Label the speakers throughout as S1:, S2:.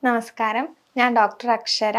S1: നമസ്കാരം, ഞാൻ ഡോക്ടർ അക്ഷര,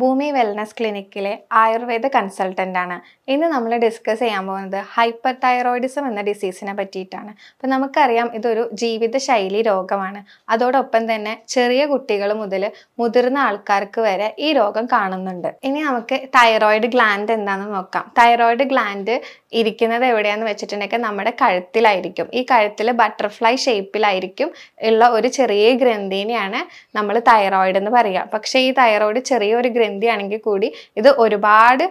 S1: ഭൂമി വെൽനസ് ക്ലിനിക്കിലെ ആയുർവേദ കൺസൾട്ടൻ്റ് ആണ്. ഇന്ന് നമ്മൾ ഡിസ്കസ് ചെയ്യാൻ പോകുന്നത് ഹൈപ്പർ തൈറോയിഡിസം എന്ന ഡിസീസിനെ പറ്റിയിട്ടാണ്. അപ്പം നമുക്കറിയാം, ഇതൊരു ജീവിതശൈലി രോഗമാണ്. അതോടൊപ്പം തന്നെ ചെറിയ കുട്ടികൾ മുതൽ മുതിർന്ന ആൾക്കാർക്ക് വരെ ഈ രോഗം കാണുന്നുണ്ട്. ഇനി നമുക്ക് തൈറോയിഡ് ഗ്ലാൻഡ് എന്താണെന്ന് നോക്കാം. തൈറോയിഡ് ഗ്ലാൻഡ് ഇരിക്കുന്നത് എവിടെയാണെന്ന് വെച്ചിട്ടുണ്ടെങ്കിൽ നമ്മുടെ കഴുത്തിലായിരിക്കും. ഈ കഴുത്തിൽ ബട്ടർഫ്ലൈ ഷേപ്പിലായിരിക്കും ഉള്ള ഒരു ചെറിയ ഗ്രന്ഥിനെയാണ് നമ്മൾ തൈറോയിഡ് എന്ന് പറയുക. പക്ഷേ ഈ തൈറോയിഡ് ചെറിയൊരു ഗ്രന്ഥിയാണെങ്കിൽ കൂടി ഇത് ഒരുപാട്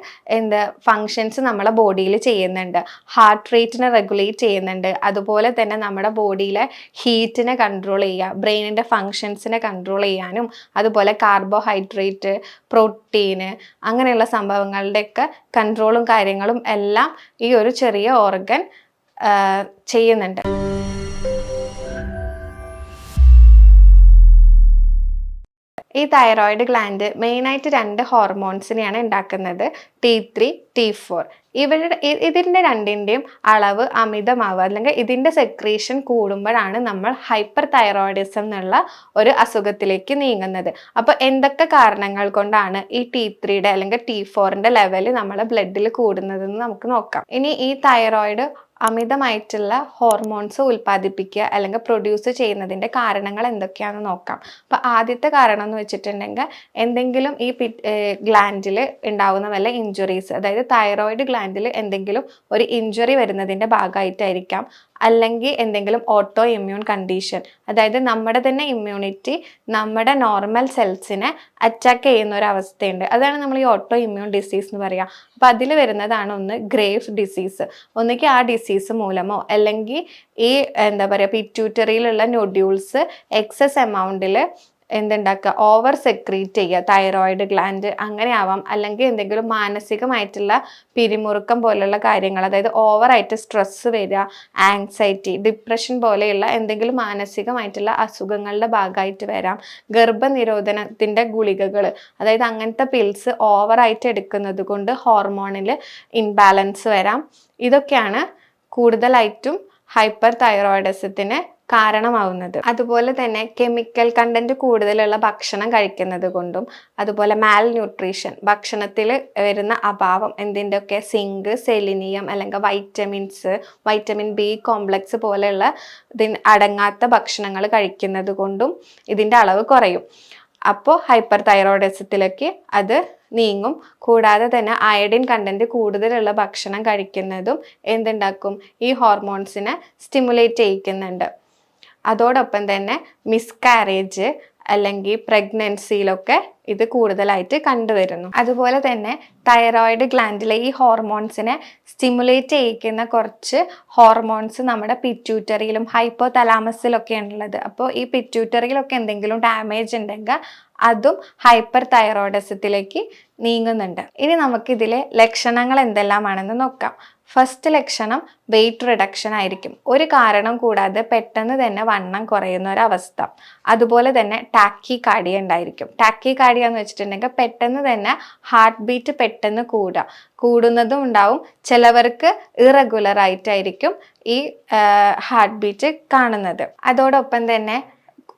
S1: ഫങ്ഷൻസ് നമ്മളെ ബോഡിയിൽ ചെയ്യുന്നുണ്ട്. ഹാർട്ട് റേറ്റിനെ റെഗുലേറ്റ് ചെയ്യുന്നുണ്ട്. അതുപോലെ തന്നെ നമ്മുടെ ബോഡിയിലെ ഹീറ്റിനെ കൺട്രോൾ ചെയ്യുക, ബ്രെയിനിൻ്റെ ഫങ്ഷൻസിനെ കൺട്രോൾ ചെയ്യാനും, അതുപോലെ കാർബോഹൈഡ്രേറ്റ്, പ്രോട്ടീന്, അങ്ങനെയുള്ള സംഭവങ്ങളുടെയൊക്കെ കൺട്രോളും കാര്യങ്ങളും എല്ലാം ഈ ഒരു ചെറിയ ഓർഗൻ ചെയ്യുന്നുണ്ട്. ഈ തൈറോയിഡ് ഗ്ലാൻഡ് മെയിനായിട്ട് 2 ഹോർമോൺസിനെയാണ് ഉണ്ടാക്കുന്നത്, T3, T4. ഇതിൻ്റെ രണ്ടിൻ്റെയും അളവ് അമിതമാവുക, അല്ലെങ്കിൽ ഇതിൻ്റെ സെക്രീഷൻ കൂടുമ്പോഴാണ് നമ്മൾ ഹൈപ്പർ തൈറോയിഡിസം എന്നുള്ള ഒരു അസുഖത്തിലേക്ക് നീങ്ങുന്നത്. അപ്പോൾ എന്തൊക്കെ കാരണങ്ങൾ കൊണ്ടാണ് ഈ T3യുടെ അല്ലെങ്കിൽ T4ൻ്റെ ലെവൽ നമ്മളെ ബ്ലഡിൽ കൂടുന്നതെന്ന് നമുക്ക് നോക്കാം. ഇനി ഈ തൈറോയിഡ് അമിതമായിട്ടുള്ള ഹോർമോൺസ് ഉൽപ്പാദിപ്പിക്കുക അല്ലെങ്കിൽ പ്രൊഡ്യൂസ് ചെയ്യുന്നതിൻ്റെ കാരണങ്ങൾ എന്തൊക്കെയാണെന്ന് നോക്കാം. അപ്പോൾ ആദ്യത്തെ കാരണം എന്ന് വെച്ചിട്ടുണ്ടെങ്കിൽ എന്തെങ്കിലും ഈ ഗ്ലാൻഡിൽ ഉണ്ടാവുന്ന വല്ല ഇഞ്ചുറീസ്, അതായത് തൈറോയിഡ് ഗ്ലാൻഡിൽ എന്തെങ്കിലും ഒരു ഇഞ്ചുറി വരുന്നതിൻ്റെ ഭാഗമായിട്ടായിരിക്കാം. അല്ലെങ്കിൽ എന്തെങ്കിലും ഓട്ടോ ഇമ്മ്യൂൺ കണ്ടീഷൻ, അതായത് നമ്മുടെ തന്നെ ഇമ്മ്യൂണിറ്റി നമ്മുടെ നോർമൽ സെൽസിനെ അറ്റാക്ക് ചെയ്യുന്ന ഒരു അവസ്ഥയുണ്ട്. അതാണ് നമ്മൾ ഈ ഓട്ടോ ഇമ്മ്യൂൺ ഡിസീസ് എന്ന് പറയുക. അപ്പം അതിൽ വരുന്നതാണ് ഒന്ന് ഗ്രേവ്സ് ഡിസീസ്. ഒന്നുകിൽ ആ ഡിസീസ് മൂലമോ അല്ലെങ്കിൽ ഈ പിറ്റ്യൂട്ടറിയിലുള്ള നൊഡ്യൂൾസ് എക്സസ് എമൗണ്ടിൽ എന്തുണ്ടാക്കുക, ഓവർ സെക്രീറ്റ് ചെയ്യുക, തൈറോയിഡ് ഗ്ലാൻഡ് അങ്ങനെ ആവാം. അല്ലെങ്കിൽ എന്തെങ്കിലും മാനസികമായിട്ടുള്ള പിരിമുറുക്കം പോലുള്ള കാര്യങ്ങൾ, അതായത് ഓവറായിട്ട് സ്ട്രെസ്സ് വരിക, ആങ്സൈറ്റി, ഡിപ്രഷൻ പോലെയുള്ള എന്തെങ്കിലും മാനസികമായിട്ടുള്ള അസുഖങ്ങളുടെ ഭാഗമായിട്ട് വരാം. ഗർഭനിരോധനത്തിൻ്റെ ഗുളികകൾ, അതായത് അങ്ങനത്തെ പിൽസ് ഓവറായിട്ട് എടുക്കുന്നത് കൊണ്ട് ഹോർമോണിൽ ഇൻബാലൻസ് വരാം. ഇതൊക്കെയാണ് കൂടുതലായിട്ടും ഹൈപ്പർ തൈറോയിഡിസത്തിന് കാരണമാവുന്നത്. അതുപോലെ തന്നെ കെമിക്കൽ കണ്ടന്റ് കൂടുതലുള്ള ഭക്ഷണം കഴിക്കുന്നത് കൊണ്ടും, അതുപോലെ മാൽ ന്യൂട്രീഷൻ, ഭക്ഷണത്തിൽ വരുന്ന അഭാവം, എന്തിൻ്റെയൊക്കെ സിങ്ക്, സെലിനിയം അല്ലെങ്കിൽ വൈറ്റമിൻസ്, വൈറ്റമിൻ ബി കോംപ്ലക്സ് പോലെയുള്ള അടങ്ങാത്ത ഭക്ഷണങ്ങൾ കഴിക്കുന്നത് കൊണ്ടും ഇതിൻ്റെ അളവ് കുറയും. അപ്പോൾ ഹൈപ്പർ തൈറോയിഡിസത്തിലേക്ക് അത് നീങ്ങും. കൂടാതെ തന്നെ അയഡിൻ കണ്ടന്റ് കൂടുതലുള്ള ഭക്ഷണം കഴിക്കുന്നതും എന്തുണ്ടാക്കും, ഈ ഹോർമോൺസിനെ സ്റ്റിമുലേറ്റ് ചെയ്യിക്കുന്നുണ്ട്. അതോടൊപ്പം തന്നെ മിസ്കാരേജ് അല്ലെങ്കിൽ പ്രഗ്നൻസിയിലൊക്കെ ഇത് കൂടുതലായിട്ട് കണ്ടുവരുന്നു. അതുപോലെ തന്നെ തൈറോയിഡ് ഗ്ലാൻഡിലെ ഈ ഹോർമോൺസിനെ സ്റ്റിമുലേറ്റ് ചെയ്യിക്കുന്ന കുറച്ച് ഹോർമോൺസ് നമ്മുടെ പിറ്റ്യൂട്ടറിയിലും ഹൈപ്പോ തലാമസിലൊക്കെ ഉള്ളത്. അപ്പോൾ ഈ പിറ്റ്യൂട്ടറിയിലൊക്കെ എന്തെങ്കിലും ഡാമേജ് ഉണ്ടെങ്കിൽ അതും ഹൈപ്പർ തൈറോയിഡിസത്തിലേക്ക് നീങ്ങുന്നുണ്ട്. ഇനി നമുക്കിതിലെ ലക്ഷണങ്ങൾ എന്തെല്ലാമാണെന്ന് നോക്കാം. ഫസ്റ്റ് ലക്ഷണം വെയിറ്റ് റിഡക്ഷൻ ആയിരിക്കും. ഒരു കാരണം കൂടാതെ പെട്ടെന്ന് തന്നെ വണ്ണം കുറയുന്ന ഒരവസ്ഥ. അതുപോലെ തന്നെ ടാക്കി കാർഡിയ ഉണ്ടായിരിക്കും. ടാക്കി കാർഡിയ എന്ന് വെച്ചിട്ടുണ്ടെങ്കിൽ പെട്ടെന്ന് തന്നെ ഹാർട്ട് ബീറ്റ് പെട്ടെന്ന് കൂടുന്നതും ഉണ്ടാവും. ചിലവർക്ക് ഇറഗുലർ ആയിട്ടായിരിക്കും ഈ ഹാർട്ട് ബീറ്റ് കാണുന്നത്. അതോടൊപ്പം തന്നെ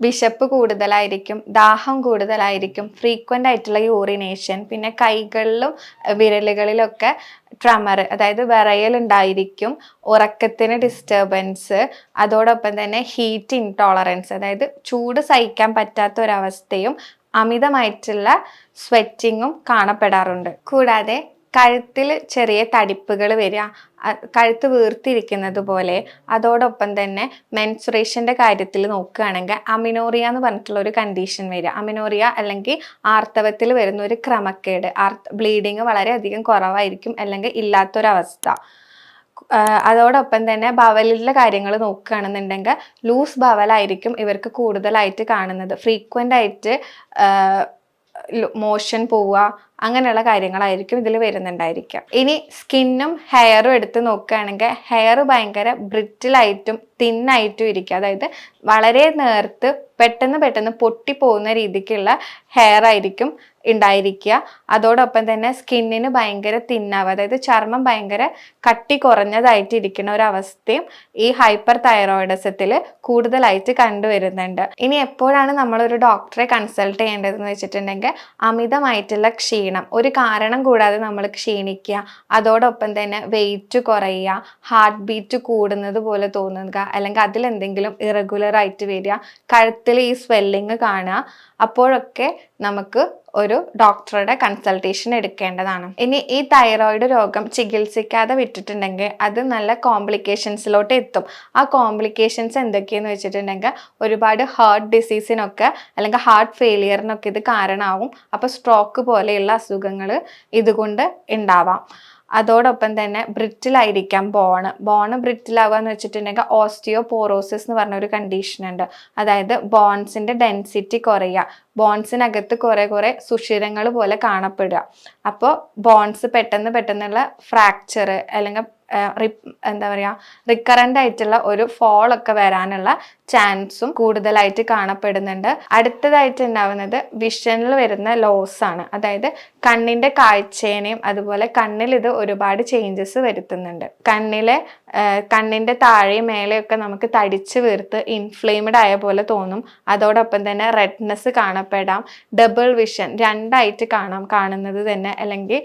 S1: വിശപ്പ് കൂടുതലായിരിക്കും, ദാഹം കൂടുതലായിരിക്കും, ഫ്രീക്വൻ്റ് ആയിട്ടുള്ള യൂറിനേഷൻ, പിന്നെ കൈകളിലും വിരലുകളിലൊക്കെ ട്രമർ, അതായത് വിറയലുണ്ടായിരിക്കും, ഉറക്കത്തിന് ഡിസ്റ്റർബൻസ്, അതോടൊപ്പം തന്നെ ഹീറ്റ് ഇൻടോളറൻസ്, അതായത് ചൂട് സഹിക്കാൻ പറ്റാത്ത ഒരവസ്ഥയും അമിതമായിട്ടുള്ള സ്വെറ്റിങ്ങും കാണപ്പെടാറുണ്ട്. കൂടാതെ കഴുത്തിൽ ചെറിയ തടിപ്പുകൾ വരിക, കഴുത്ത് വീർത്തിരിക്കുന്നത് പോലെ. അതോടൊപ്പം തന്നെ മെൻസുറേഷൻ്റെ കാര്യത്തിൽ നോക്കുകയാണെങ്കിൽ അമിനോറിയ എന്ന് പറഞ്ഞിട്ടുള്ള ഒരു കണ്ടീഷൻ വരിക. അമിനോറിയ അല്ലെങ്കിൽ ആർത്തവത്തിൽ വരുന്ന ഒരു ക്രമക്കേട്, ബ്ലീഡിങ് വളരെയധികം കുറവായിരിക്കും അല്ലെങ്കിൽ ഇല്ലാത്തൊരവസ്ഥ. അതോടൊപ്പം തന്നെ ബവലിലെ കാര്യങ്ങൾ നോക്കുകയാണെന്നുണ്ടെങ്കിൽ ലൂസ് ബവലായിരിക്കും ഇവർക്ക് കൂടുതലായിട്ട് കാണുന്നത്. ഫ്രീക്വൻ്റ് ആയിട്ട് മോഷൻ പോവുക, അങ്ങനെയുള്ള കാര്യങ്ങളായിരിക്കും ഇതിൽ വരുന്നുണ്ടായിരിക്കുക. ഇനി സ്കിന്നും ഹെയറും എടുത്ത് നോക്കുകയാണെങ്കിൽ ഹെയർ ഭയങ്കര ബ്രിറ്റിലായിട്ടും തിന്നായിട്ടും ഇരിക്കുക. അതായത് വളരെ നേർത്ത് പെട്ടെന്ന് പൊട്ടിപ്പോകുന്ന രീതിക്കുള്ള ഹെയർ ആയിരിക്കും ഉണ്ടായിരിക്കുക. അതോടൊപ്പം തന്നെ സ്കിന്നിന് ഭയങ്കര തിന്നാവുക, അതായത് ചർമ്മം ഭയങ്കര കട്ടി കുറഞ്ഞതായിട്ട് ഇരിക്കുന്ന ഒരു അവസ്ഥയും ഈ ഹൈപ്പർ തൈറോയിഡിസത്തിൽ കൂടുതലായിട്ട് കണ്ടുവരുന്നുണ്ട്. ഇനി എപ്പോഴാണ് നമ്മളൊരു ഡോക്ടറെ കൺസൾട്ട് ചെയ്യേണ്ടതെന്ന് വെച്ചിട്ടുണ്ടെങ്കിൽ അമിതമായിട്ടുള്ള ക്ഷീണം, ഒരു കാരണം കൂടാതെ നമ്മൾ ക്ഷീണിക്കുക, അതോടൊപ്പം തന്നെ വെയിറ്റ് കുറയുക, ഹാർട്ട് ബീറ്റ് കൂടുന്നത് പോലെ തോന്നുക, അല്ലെങ്കിൽ അതിലെന്തെങ്കിലും ഇറഗുലർ ആയിട്ട് വരിക, കഴുത്തിൽ ഈ സ്വെല്ലിങ് കാണുക, അപ്പോഴൊക്കെ നമുക്ക് ഒരു ഡോക്ടറുടെ കൺസൾട്ടേഷൻ എടുക്കേണ്ടതാണ്. ഇനി ഈ തൈറോയിഡ് രോഗം ചികിത്സിക്കാതെ വിട്ടിട്ടുണ്ടെങ്കിൽ അത് നല്ല കോംപ്ലിക്കേഷൻസിലോട്ട് എത്തും. ആ കോംപ്ലിക്കേഷൻസ് എന്തൊക്കെയെന്ന് വെച്ചിട്ടുണ്ടെങ്കിൽ ഒരുപാട് ഹാർട്ട് ഡിസീസിനൊക്കെ അല്ലെങ്കിൽ ഹാർട്ട് ഫെയിലിയറിനൊക്കെ ഇത് കാരണമാവും. അപ്പോൾ സ്ട്രോക്ക് പോലെയുള്ള അസുഖങ്ങൾ ഇതുകൊണ്ട് ഉണ്ടാവാം. അതോടൊപ്പം തന്നെ ബ്രിറ്റിലായിരിക്കാം ബോണ് ബ്രിറ്റിലാവുക എന്ന് വെച്ചിട്ടുണ്ടെങ്കിൽ ഓസ്റ്റിയോപോറോസിസ് എന്ന് പറഞ്ഞൊരു കണ്ടീഷൻ ഉണ്ട്. അതായത് ബോൺസിന്റെ ഡെൻസിറ്റി കുറയുക, ബോൺസിനകത്ത് കുറെ സുഷിരങ്ങൾ പോലെ കാണപ്പെടുക. അപ്പോൾ ബോൺസ് പെട്ടെന്നുള്ള ഫ്രാക്ചർ അല്ലെങ്കിൽ എന്താ പറയുക റിക്കറൻ്റ് ആയിട്ടുള്ള ഒരു ഫോൾ ഒക്കെ വരാനുള്ള ചാൻസും കൂടുതലായിട്ട് കാണപ്പെടുന്നുണ്ട്. അടുത്തതായിട്ട് ഉണ്ടാവുന്നത് വിഷനിൽ വരുന്ന ലോസ് ആണ്. അതായത് കണ്ണിന്റെ കാഴ്ചേനെയും അതുപോലെ കണ്ണിൽ ഇത് ഒരുപാട് ചേഞ്ചസ് വരുത്തുന്നുണ്ട്. കണ്ണിന്റെ താഴെയും മേലെയൊക്കെ നമുക്ക് തടിച്ച് വീർത്ത് ഇൻഫ്ലെയിംഡ് ആയ പോലെ തോന്നും. അതോടൊപ്പം തന്നെ റെഡ്നെസ് കാണപ്പെടാം, ഡബിൾ വിഷൻ രണ്ടായിട്ട് കാണുന്നത് തന്നെ, അല്ലെങ്കിൽ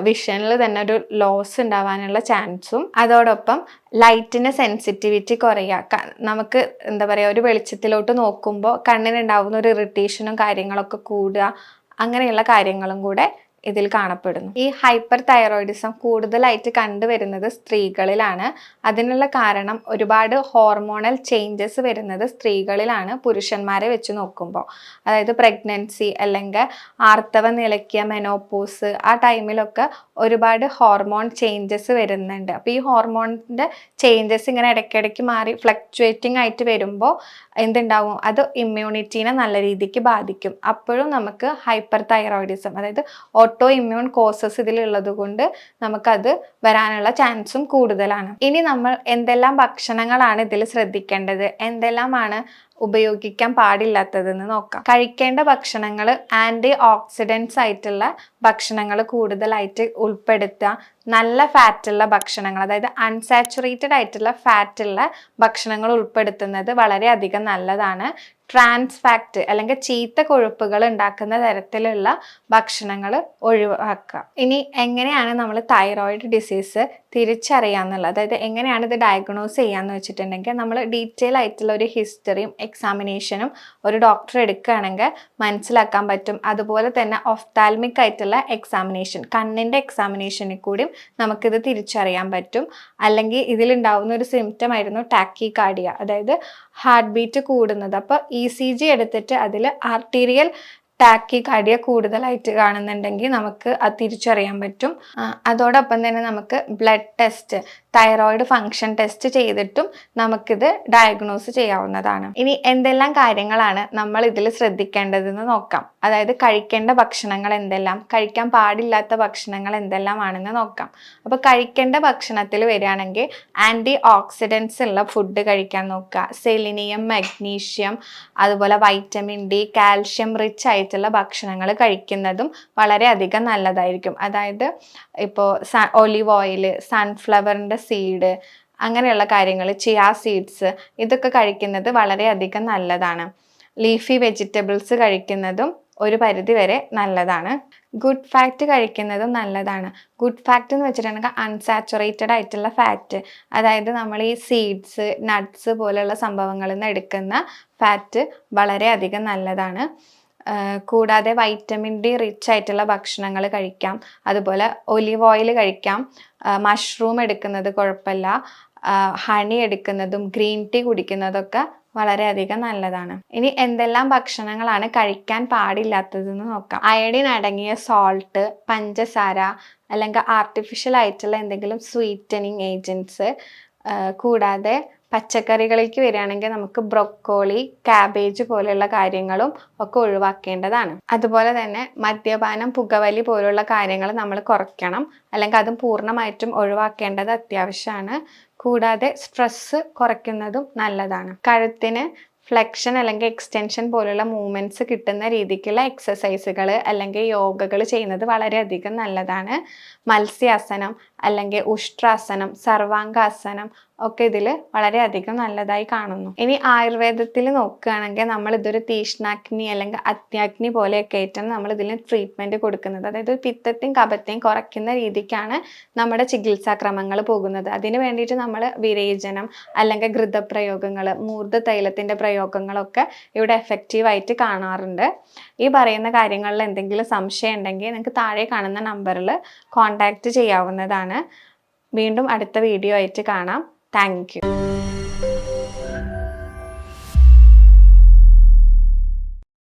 S1: വിഷനിൽ തന്നെ ഒരു ലോസ് ഉണ്ടാവാനുള്ള ചാൻസും. അതോടൊപ്പം ലൈറ്റിന് സെൻസിറ്റിവിറ്റി കുറയുക, നമുക്ക് എന്താ പറയുക ഒരു വെളിച്ചത്തിലോട്ട് നോക്കുമ്പോൾ കണ്ണിനുണ്ടാവുന്ന ഒരു ഇറിറ്റേഷനും കാര്യങ്ങളൊക്കെ കൂടുക, അങ്ങനെയുള്ള കാര്യങ്ങളും കൂടെ ഇതിൽ കാണപ്പെടുന്നു. ഈ ഹൈപ്പർ തൈറോയിഡിസം കൂടുതലായിട്ട് കണ്ടുവരുന്നത് സ്ത്രീകളിലാണ്. അതിനുള്ള കാരണം ഒരുപാട് ഹോർമോണൽ ചേഞ്ചസ് വരുന്നത് സ്ത്രീകളിലാണ് പുരുഷന്മാരെ വെച്ച് നോക്കുമ്പോൾ. അതായത് പ്രഗ്നൻസി അല്ലെങ്കിൽ ആർത്തവം നിലയ്ക്കുക, മെനോപോസ്, ആ ടൈമിലൊക്കെ ഒരുപാട് ഹോർമോൺ ചേഞ്ചസ് വരുന്നുണ്ട്. അപ്പോൾ ഈ ഹോർമോണിൻ്റെ ചേഞ്ചസ് ഇങ്ങനെ ഇടയ്ക്കിടയ്ക്ക് മാറി ഫ്ലക്ച്വേറ്റിംഗ് ആയിട്ട് വരുമ്പോൾ എന്തുണ്ടാവും, അത് ഇമ്മ്യൂണിറ്റീനെ നല്ല രീതിക്ക് ബാധിക്കും. അപ്പോഴും നമുക്ക് ഹൈപ്പർ തൈറോയിഡിസം, അതായത് ഓട്ടോ ഇമ്മ്യൂൺ കോസസ് ഇതിലുള്ളത് കൊണ്ട് നമുക്കത് വരാനുള്ള ചാൻസും കൂടുതലാണ്. ഇനി നമ്മൾ എന്തെല്ലാം ഭക്ഷണങ്ങളാണ് ഇതിൽ ശ്രദ്ധിക്കേണ്ടത്, എന്തെല്ലാമാണ് ഉപയോഗിക്കാൻ പാടില്ലാത്തതെന്ന് നോക്കാം. കഴിക്കേണ്ട ഭക്ഷണങ്ങൾ ആൻറ്റി ഓക്സിഡൻസ് ആയിട്ടുള്ള ഭക്ഷണങ്ങൾ കൂടുതലായിട്ട് ഉൾപ്പെടുത്തുക. നല്ല ഫാറ്റുള്ള ഭക്ഷണങ്ങൾ, അതായത് അൺസാച്ചുറേറ്റഡ് ആയിട്ടുള്ള ഫാറ്റുള്ള ഭക്ഷണങ്ങൾ ഉൾപ്പെടുത്തുന്നത് വളരെയധികം നല്ലതാണ്. ട്രാൻസ് ഫാറ്റ് അല്ലെങ്കിൽ ചീത്ത കൊഴുപ്പുകൾ ഉണ്ടാക്കുന്ന തരത്തിലുള്ള ഭക്ഷണങ്ങൾ ഒഴിവാക്കുക. ഇനി എങ്ങനെയാണ് നമ്മൾ തൈറോയിഡ് ഡിസീസ് തിരിച്ചറിയാന്നുള്ളത്, അതായത് എങ്ങനെയാണ് ഇത് ഡയഗ്നോസ് ചെയ്യാന്ന് വെച്ചിട്ടുണ്ടെങ്കിൽ നമ്മൾ ഡീറ്റെയിൽ ആയിട്ടുള്ള ഒരു ഹിസ്റ്ററിയും എക്സാമിനേഷനും ഒരു ഡോക്ടർ എടുക്കുകയാണെങ്കിൽ മനസ്സിലാക്കാൻ പറ്റും. അതുപോലെ തന്നെ ഒഫ്താൽമിക് ആയിട്ടുള്ള എക്സാമിനേഷൻ, കണ്ണിൻ്റെ എക്സാമിനേഷനിൽ കൂടിയും നമുക്കിത് തിരിച്ചറിയാൻ പറ്റും. അല്ലെങ്കിൽ ഇതിലുണ്ടാവുന്ന ഒരു സിംറ്റം ആയിരുന്നു ടാക്കികാർഡിയ, അതായത് ഹാർട്ട് ബീറ്റ് കൂടുന്നത്. അപ്പോൾ ECG എടുത്തിട്ട് അതിൽ ആർട്ടീരിയൽ ടാക്കികാർഡിയ കൂടുതലായിട്ട് കാണുന്നുണ്ടെങ്കിൽ നമുക്ക് അത് തിരിച്ചറിയാൻ പറ്റും. അതോടൊപ്പം തന്നെ നമുക്ക് blood test, thyroid function test ചെയ്തിട്ടും നമുക്കിത് ഡയഗ്നോസ് ചെയ്യാവുന്നതാണ്. ഇനി എന്തെല്ലാം കാര്യങ്ങളാണ് നമ്മൾ ഇതിൽ ശ്രദ്ധിക്കേണ്ടതെന്ന് നോക്കാം. അതായത് കഴിക്കേണ്ട ഭക്ഷണങ്ങൾ എന്തെല്ലാം, കഴിക്കാൻ പാടില്ലാത്ത ഭക്ഷണങ്ങൾ എന്തെല്ലാമാണെന്ന് നോക്കാം. അപ്പോൾ കഴിക്കേണ്ട ഭക്ഷണത്തിൽ വരികയാണെങ്കിൽ ആൻറ്റി ഓക്സിഡൻസ് ഉള്ള ഫുഡ് കഴിക്കാൻ നോക്കുക. സെലിനിയം, മഗ്നീഷ്യം, അതുപോലെ വൈറ്റമിൻ D, കാൽഷ്യം റിച്ച് ആയിട്ടുള്ള ഭക്ഷണങ്ങൾ കഴിക്കുന്നതും വളരെയധികം നല്ലതായിരിക്കും. അതായത് ഇപ്പോൾ ഒലിവ് ഓയിൽ, സൺഫ്ലവറിൻ്റെ സീഡ്, അങ്ങനെയുള്ള കാര്യങ്ങൾ, ചിയാ സീഡ്സ്, ഇതൊക്കെ കഴിക്കുന്നത് വളരെയധികം നല്ലതാണ്. ലീഫി വെജിറ്റബിൾസ് കഴിക്കുന്നതും ഒരു പരിധി വരെ നല്ലതാണ്. ഗുഡ് ഫാറ്റ് കഴിക്കുന്നതും നല്ലതാണ്. ഗുഡ് ഫാറ്റ് എന്ന് വെച്ചിട്ടുണ്ടെങ്കിൽ അൺസാച്ചുറേറ്റഡ് ആയിട്ടുള്ള ഫാറ്റ്, അതായത് നമ്മൾ ഈ സീഡ്സ്, നട്ട്സ് പോലെയുള്ള സംഭവങ്ങളിൽ നിന്ന് എടുക്കുന്ന ഫാറ്റ് വളരെയധികം നല്ലതാണ്. കൂടാതെ വൈറ്റമിൻ D റിച്ച് ആയിട്ടുള്ള ഭക്ഷണങ്ങൾ കഴിക്കാം. അതുപോലെ ഒലിവ് ഓയിൽ കഴിക്കാം. മഷ്റൂം എടുക്കുന്നത് കുഴപ്പമില്ല. ഹണി എടുക്കുന്നതും ഗ്രീൻ ടീ കുടിക്കുന്നതൊക്കെ വളരെയധികം നല്ലതാണ്. ഇനി എന്തെല്ലാം ഭക്ഷണങ്ങളാണ് കഴിക്കാൻ പാടില്ലാത്തതെന്ന് നോക്കാം. അയഡിൻ അടങ്ങിയ സോൾട്ട്, പഞ്ചസാര, അല്ലെങ്കിൽ ആർട്ടിഫിഷ്യൽ ആയിട്ടുള്ള എന്തെങ്കിലും സ്വീറ്റനിങ് ഏജൻറ്റ്സ്, കൂടാതെ പച്ചക്കറികളിലേക്ക് വരികയാണെങ്കിൽ നമുക്ക് ബ്രൊക്കോളി, കാബേജ് പോലെയുള്ള കാര്യങ്ങളും ഒക്കെ ഒഴിവാക്കേണ്ടതാണ്. അതുപോലെ തന്നെ മദ്യപാനം, പുകവലി പോലുള്ള കാര്യങ്ങൾ നമ്മൾ കുറയ്ക്കണം, അല്ലെങ്കിൽ അതും പൂർണ്ണമായിട്ടും ഒഴിവാക്കേണ്ടത് അത്യാവശ്യമാണ്. കൂടാതെ സ്ട്രെസ് കുറയ്ക്കുന്നതും നല്ലതാണ്. കഴുത്തിന് ഫ്ലെക്ഷൻ അല്ലെങ്കിൽ എക്സ്റ്റൻഷൻ പോലുള്ള മൂവ്മെൻറ്റ്സ് കിട്ടുന്ന രീതിക്കുള്ള എക്സസൈസുകൾ അല്ലെങ്കിൽ യോഗകൾ ചെയ്യുന്നത് വളരെയധികം നല്ലതാണ്. മത്സ്യാസനം അല്ലെങ്കിൽ ഉഷ്ട്രാസനം, സർവാംഗാസനം ഒക്കെ ഇതിൽ വളരെയധികം നല്ലതായി കാണുന്നു. ഇനി ആയുർവേദത്തിൽ നോക്കുകയാണെങ്കിൽ നമ്മൾ ഇതൊരു തീഷ്ണാഗ്നി അല്ലെങ്കിൽ അത്യാഗ്നി പോലെയൊക്കെ ആയിട്ടാണ് നമ്മൾ ഇതിന് ട്രീറ്റ്മെൻറ്റ് കൊടുക്കുന്നത്. അതായത് പിത്തത്തെയും കഫത്തെയും കുറയ്ക്കുന്ന രീതിക്കാണ് നമ്മുടെ ചികിത്സാക്രമങ്ങൾ പോകുന്നത്. അതിന് വേണ്ടിയിട്ട് നമ്മൾ വിരേചനം അല്ലെങ്കിൽ ഘൃതപ്രയോഗങ്ങൾ, മൂർദ്ധ തൈലത്തിൻ്റെ പ്രയോഗങ്ങളൊക്കെ ഇവിടെ എഫക്റ്റീവായിട്ട് കാണാറുണ്ട്. ഈ പറയുന്ന കാര്യങ്ങളിൽ എന്തെങ്കിലും സംശയം ഉണ്ടെങ്കിൽ നിങ്ങൾക്ക് താഴെ കാണുന്ന നമ്പറിൽ കോൺടാക്റ്റ് ചെയ്യാവുന്നതാണ്. വീണ്ടും അടുത്ത വീഡിയോ ആയിട്ട് കാണാം. Thank you.